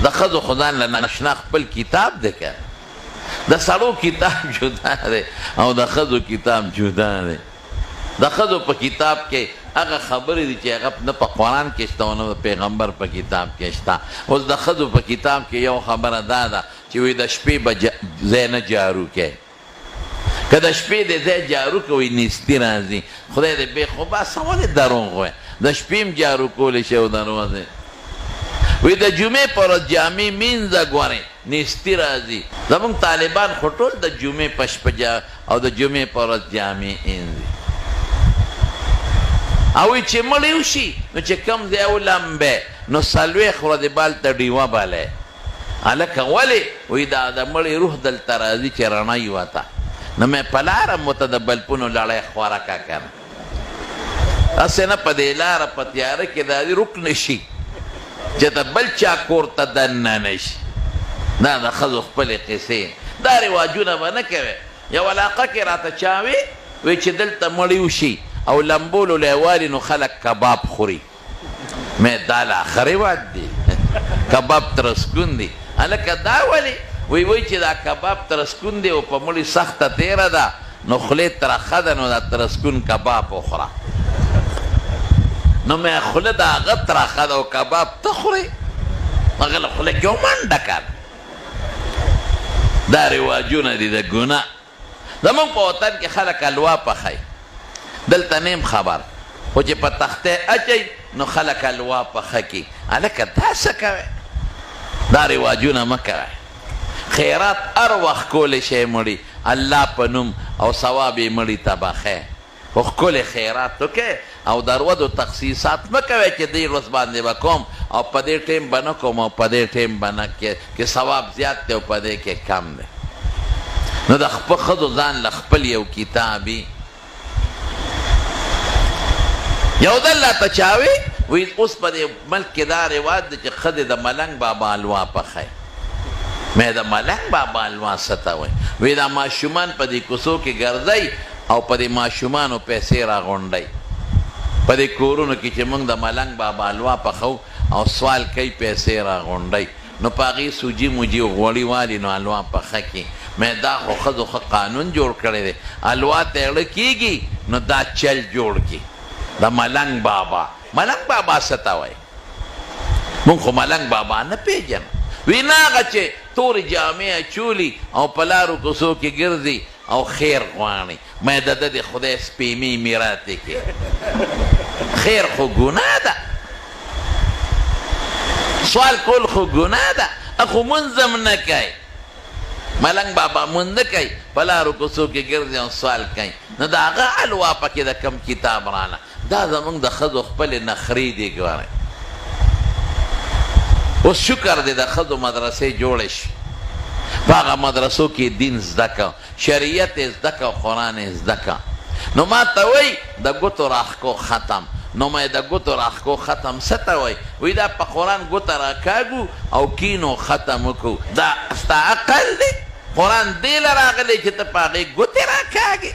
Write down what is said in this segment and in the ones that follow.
د ښځو خو ځان له ناشنا خپل کتاب دی که د سړو کتاب جدا دی او د ښځو کتاب جدا دی د ښځو په کتاب کې هغه خبرې دي چې هغه نه په قرآن کې شته او نه د پیغمبر په کتاب کې شته. اوس د ښځو په کتاب کې یو خبره دا ده چې وایي د شپې به ځای نه جارو کوي، که د شپې د ځای جارو کوي نیستي راځي. خدای دې بې خو بس ولې دروغ وایي، د شپې هم جارو کولی شي او دروغ دی. وی د جمعې په ورځ جامې مینځه ګورې نیستي راځي. زمونږ طالبان خو ټول د جمعې په شپه او د جمعې په ورځ جامې اینځي او وی چې مړی وشي نو چې کم ځای ولمبې نو څلوېښت ورځې بالته ډیوه بلی. هلکه ولې؟ وی دا د مړی روح دلته راځي چې رڼا یې وته نو مې په لاره م ورته د بلپونو لړۍ خواره که که نه هسې نه په دې لاره په تیاره کې دا رک نه شي چې د بل چا کور ته دننه نه شي. دا د ښځو خپلې قصې دا رواجونه به نه کوې. یو علاقه کې راته چا وی چې دلته مړی وشي او لمبولو لیوالي نو خلک کباب خوري. مې دا لا ښه رواج دی کباب ترسکون دی. هلکه دا ولې؟ وی چې دا کباب ترسکون دی او په مړي سخته تیره ده نو خولې ترخه ده نو دا ترسکون کباب وخوره. نو مې خوله د هغه ترخه ده او کباب ته خورې هغه له خوله کې ومنډه کړه. دا رواجونه دي د ګناه. زمونږ په وطن کې خلک الوا پخوي دلته نیم خبر خو چې په تختې اچوي نو خلک الوا پخه کي. هلکه دا څه کوې؟ دا رواجونه مه کوئ. خیرات هر وخت کولی شی مړي الله په نوم او ثواب یې مړي ته بخی خو ښکلې خیرات وکړئ او د ارودو تخصیصات مه کوئ چې دې ورځ باندې به کوم او په دې ټیم به نه کوم او په دې ټیم به نه کې ثواب زیات دی او په دې کې کم دی. نو د خپل ښځو ځان له خپل یو کتابي یو ځل راته چا وی اوس په دې ملک کې دا رواج دی چې ښځې د ملنګ بابا الوا پخی. مې د ملنګ بابا الوا څه ته وایي؟ وی دا ماشومان په دې کوڅو کې ګرځئ او په دې ماشومانو پیسې راغونډئ. په دې کورونو کې چې موږ د ملنګ بابا الوا پخو او سوال کوي پیسې راغونډئ نو په هغې سوجي موجي غوړي والي نو الوا پخه کړي. مې دا خو ښځو ښه قانون جوړ کړی دی. الوا ته اړه کېږي نو دا چل جوړ کړي د ملنګ بابا. ملنګ بابا څه ته وایي؟ موږ خو ملنګ بابا نه پېژنو. وی نه هغه چې تورې جامې اچولي او په لارو کوڅو کې ګرځي او خیر غواړي. مې د ده د خدای سپېمې میراتې کې خیر خو ګناه ده، سوال کول خو ګناه ده. خو مونځ هم نه کوي. ملنګ بابا مونځ نه کوي په لارو کوڅو کې ګرځي او سوال کوي. نو د هغه الوا پکې د کم کتاب رانه. دا زمونږ د ښځو خپلې نخرې دي ګورئ. اوس شکر دی د ښځو مدرسې جوړې شي. په هغه مدرسو کې دین زده که، شریعت یې زده که، قرآن یې زده که. نو ما ته وایي د ګوتو راښکو ختم. نو مې د ګوتو راښکو ختم څه ته وایي؟ وایي دا په قرآن ګوته راکاږو او کینو ختم وکړو. دا ستا عقل دی؟ قرآن دې له راغلی چې ته په هغې ګوتې راکاږې؟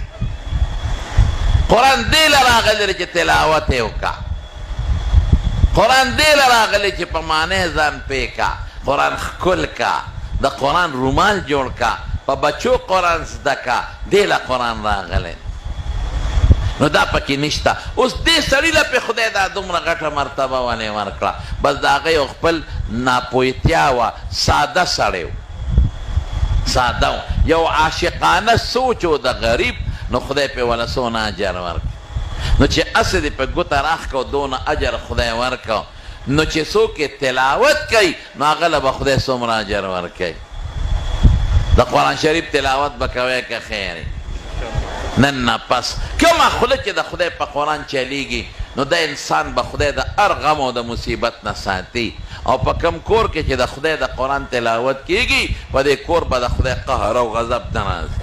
قرآن دې له راغلی چې تلاوت یې وکړه. قرآن دې له راغلی چې په معنی ځان پوه کا. قرآن ښکل کا، د قرآن رومال جوړ کا، په بچو قرآن زده کا. دې له قرآن راغلی نو دا پکې نشته. اوس دې سړي له پې خدای دا دومره غټه مرتبه ولې ورکړه؟ بس د هغه یو خپل ناپوهتیا وه. ساده سړی و، ساده و، یو عاشقانه سوچ و د غریب. نو خدای پې وله څونه اجر ورکړ. نو چې هسې دې په ګوته راښکو دونه اجر خدای ورکو نو چې څوک یې تلاوت کوي نو هغه له به خدای څومره اجر ورکوي. د قرآن شریف تلاوت به کوی که خیر نن نه پس کومه خوله چې د خدای په قرآن چلیږي نو د انسان به خدای د هر غم او د مصیبت نه ساتي. او په کم کور کې چې د خدای د قرآن تلاوت کېږي په دې کور به د خدای قهر او غضب نه راځي.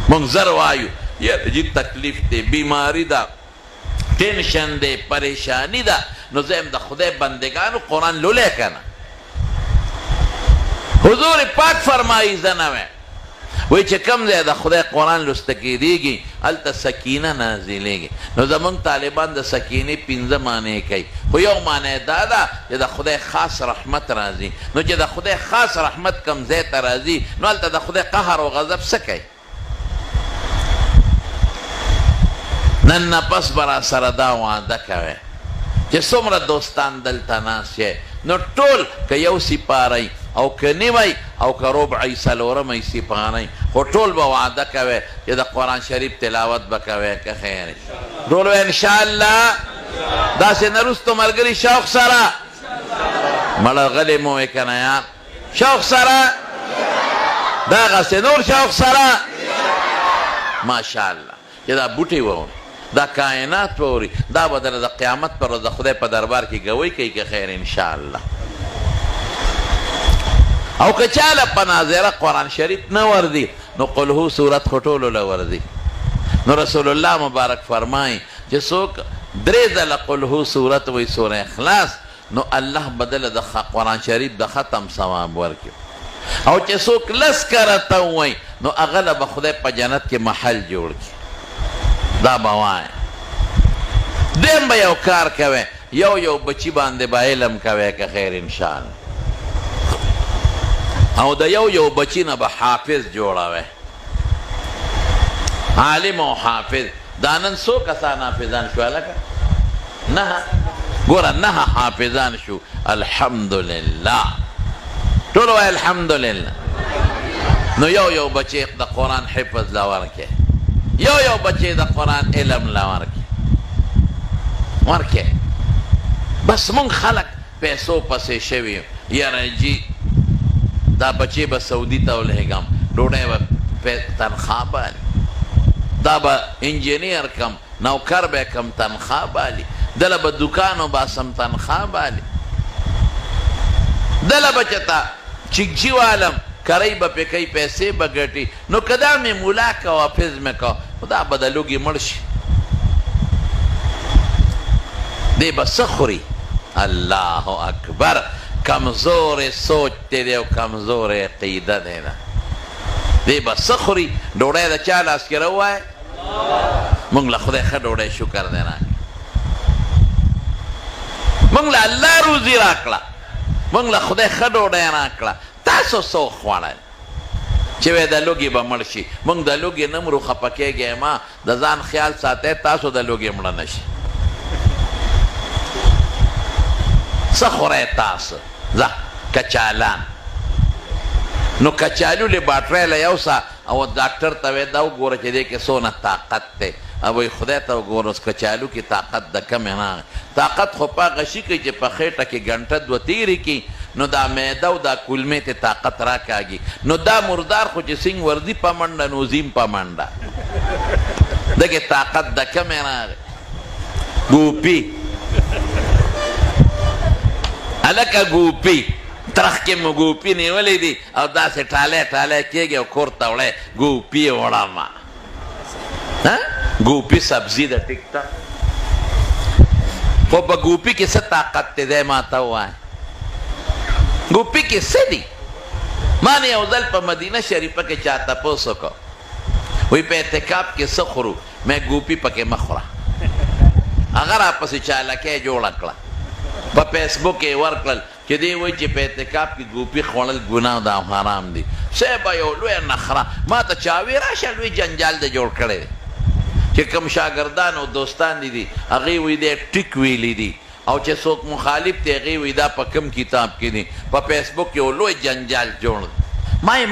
موږ زر وایو یاره جی تکلیف دی، بیماری ده، ټینشن دی، پریشانی ده. نو زه یم د خدای بندگانو قرآن لولی که نه؟ حضور پاک فرمایي زه نه وی چې کوم ځای د خدای قرآن لوسته کېدېږي هلته سکینه نازلیږي. نو زمونږ طالبان د سکینې 5 معنی کوي، خو یو معنی دا ده چې د خدای خاص رحمت راځي. نو چې د خدای خاص رحمت کوم ځای ته راځي نو هلته د خدای قهر او غضب څه کوي؟ نن نه پس به را سره دا وعده کوئ چې څومره دوستان دلته ناست یې نو ټول که یو سپاری او که نیمی او که ربعی څلورمی سپاری خو ټول به وعده کوئ چې د قرآن شریف تلاوت به کوئ که خیر ټول به انشاءالله داسې نه وروستو ملګري شوق سره مړه غلې مو وې که نه یار شوق سره دغسې نور شوق سره ماشاءالله چې دا بوټي واوري دا کائنات واوري دا به د قیامت پر ورځ د خدای په دربار کې ګوی کوي که خیر انشاءالله. او که چاله په ناظره قرآن شریف نه وردي نو قل هو صورت خو ټولو له وردي. نو رسول الله مبارک فرمایي چې څوک 3 ځله قل هو صورت وایي سوره اخلاص نو الله بدله د قرآن شریف د ختم ثواب ورکړي. او چې څوک 10 کرته وایي نو هغه له به خدای په جنت کې محل جوړ کړي. دا به وایي دیم به یو کار کوئ یو بچي باندې به علم کوئ که خیر انشاءالله. او د یو بچی نه به حافظ جوړوئ عالم او حافظ. دا نن څو کسان حافظان شو هلکه؟ 9 ګوره 9 حافظان شو الحمدلله ټول وایي الحمدلله. نو یو بچی د قرآن حفظ له ورکړئ یو بچی د قرآن علم له ورکړئ. بس مونږ خلک پیسو پسې شوي یاره جي دا بچی به سعودي ته ولېږم ډوډۍ به تنخواه بالي دا به انجینیر کم نوکر به کم تنخواه بالي دله به دکان وباسم تنخواه بالي دله به چېته چکچي والم کرۍ به پې کوي پیسې به ګټي. نو که دا مې مولا که او حافظ مې که خو دا به د لوږې مړ شي دی به څه خوري؟ الله اکبر. کمزور سوچ دی او کمزور عقیده دی نه دی به څه خوري؟ ډوډۍ د چا لاس کې راووایه مونږ له خدای ښه ډوډۍ شکر دی راکړه مونږ له الله روزي راکړه مونږ له خدای ښه ډوډۍ راکړه. تاسو څه وخوړل چې وایي د لوږې به مړ شي؟ مونږ د لوږې نه مرو خفه کېږئ ما د ځان خیال ساتئ تاسو د لوږې مړه نه شي. څه خورئ تاسو؟ ځه کچالان نو کچالو له باټرۍ له یوسه او ډاکټر ته وایي دا وګوره چې دې کې څونه طاقت دی او وایي خدای ته وګوره اوس کچالو کې طاقت د کمې نه طاقت خو په هغه شي کوي چې په خېټه کې ګنټه 2 تېرې کړي نو دا معده او دا کولمې ته طاقت راکاږي. نو دا مردار خو چې سنګ وردي په منډه نو زیم په منډه دغې طاقت د کمې راغی. ګوپي هلکه ګوپي ترخ کې مو ګوپي نیولې دي او داسې ټالی کېږي او کور ته وړی ګوپي وړمه ګوپي سبزي ده ټیک ته خو په ګوپي کې څه طاقت دی دی ما ته ووایه ګوپي کې څه دي؟ ما نه یو ځل په مدینه شریفه کې چا تپوس وکړو وایي په اعتکاف کې څه خورو؟ مې ګوپي پکې مه خوره هغه راپسې چالکۍ جوړه کړه په فیسبوک یې ورکړل چې دی وایي چې په اعتکاف کې ګوپي خوړل ګناه ده او حرام دي. صاحبه یو لویه نخره ما ته چا وایي راشه لوی جنجال دی جوړ کړی دی چې کوم شاګردان او دوستان دي هغې وایي دی ټیک ویلی دي او چې څوک مخالف دی هغې وایي دا په کوم کتاب کې دي په فیسبوک کې یو لوی جنجال جوړ دی.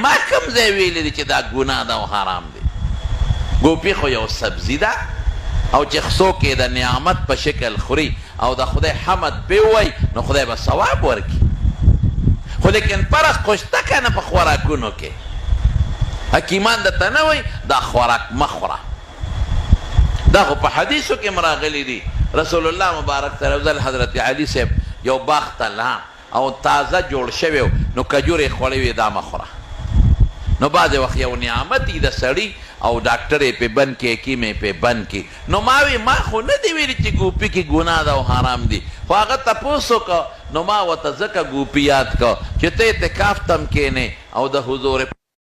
ما کوم ځای ویلی دی چې دا ګناه ده او حرام دی؟ ګوپي خو یو سبزي ده او چې څوک یې د نعمت په شکل خوري او د خدای حمد پې ووایي نو خدای به ثواب ورکړي. خو لیکن فرق خو شته که نه په خوراکونو کې حکیمان درته نه وایي دا خوراک مه خوره دا خو په حدیثو کې راغلي دي. رسول الله مبارک ته یو ځل حضرت علي صاحب یو باغ ته لاړ او تازه جوړ شوی نو کجورې خوړې وې دا مه خوره. نو بعضې وخت یو نعمت یي د سړي او ډاکټر یې پې بند کړي حکیم یې پې بند کړي نو ما وی ما خو نه دی ویلي چې ګوپي کې ګناه ده او حرام دي خو هغه تپوس وکړه نو ما ورته ځکه ګوپي یاد کړه چې ته اعتکاف ته هم کښېنې او د حضور